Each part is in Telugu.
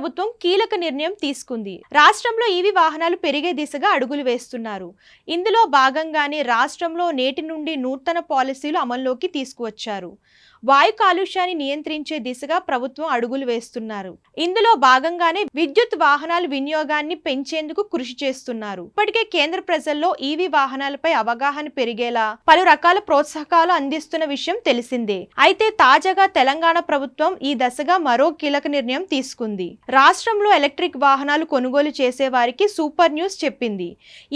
ప్రభుత్వం కీలక నిర్ణయం తీసుకుంది. రాష్ట్రంలో ఈవీ వాహనాలు పెరిగే దిశగా అడుగులు వేస్తున్నారు. ఇందులో భాగంగానే రాష్ట్రంలో నేటి నుండి నూతన పాలసీలు అమల్లోకి తీసుకువచ్చారు. వాయు కాలుష్యాన్ని నియంత్రించే దిశగా ప్రభుత్వం అడుగులు వేస్తున్నారు. ఇందులో భాగంగానే విద్యుత్ వాహనాల వినియోగాన్ని పెంచేందుకు కృషి చేస్తున్నారు. ఇప్పటికే కేంద్ర ప్రజల్లో ఈవీ వాహనాలపై అవగాహన పెరిగేలా పలు రకాల ప్రోత్సాహకాలు అందిస్తున్న విషయం తెలిసిందే. అయితే తాజాగా తెలంగాణ ప్రభుత్వం ఈ దశగా మరో కీలక నిర్ణయం తీసుకుంది. రాష్ట్రంలో ఎలక్ట్రిక్ వాహనాలు కొనుగోలు చేసే వారికి సూపర్ న్యూస్ చెప్పింది.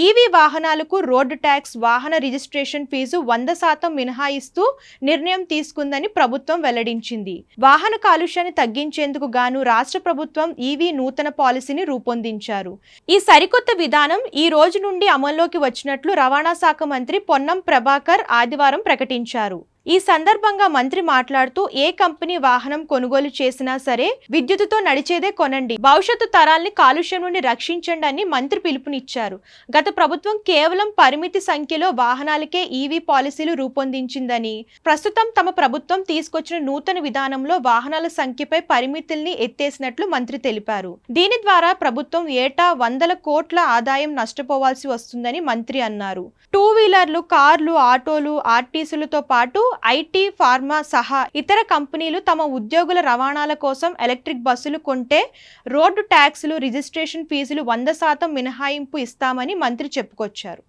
ఈవీ వాహనాలకు రోడ్డు ట్యాక్స్, వాహన రిజిస్ట్రేషన్ ఫీజు 100% మినహాయిస్తూ నిర్ణయం తీసుకుందని ప్రభుత్వం వెల్లడించింది. వాహన కాలుష్యాన్ని తగ్గించేందుకు గాను రాష్ట్ర ప్రభుత్వం ఈవీ నూతన పాలసీని రూపొందించారు. ఈ సరికొత్త విధానం ఈ రోజు నుండి అమల్లోకి వచ్చినట్లు రవాణా శాఖ మంత్రి పొన్నం ప్రభాకర్ ఆదివారం ప్రకటించారు. ఈ సందర్భంగా మంత్రి మాట్లాడుతూ ఏ కంపెనీ వాహనం కొనుగోలు చేసినా సరే విద్యుత్తుతో నడిచేదే కొనండి, భవిష్యత్తు తరాల్ని కాలుష్యం నుండి రక్షించండి అని మంత్రి పిలుపునిచ్చారు. గత ప్రభుత్వం కేవలం పరిమితి సంఖ్యలో వాహనాలకే ఈవీ పాలసీలు రూపొందించిందని, ప్రస్తుతం తమ ప్రభుత్వం తీసుకొచ్చిన నూతన విధానంలో వాహనాల సంఖ్యపై పరిమితుల్ని ఎత్తేసినట్లు మంత్రి తెలిపారు. దీని ద్వారా ప్రభుత్వం ఏటా 100 కోట్ల ఆదాయం నష్టపోవాల్సి వస్తుందని మంత్రి అన్నారు. 2 వీలర్లు, కార్లు, ఆటోలు, ఆర్టీసీలతో పాటు ఐటీ, ఫార్మా సహా ఇతర కంపెనీలు తమ ఉద్యోగుల రవాణాల కోసం ఎలక్ట్రిక్ బస్సులు కొంటే రోడ్డు ట్యాక్సులు, రిజిస్ట్రేషన్ ఫీజులు 100% మినహాయింపు ఇస్తామని మంత్రి చెప్పుకొచ్చారు.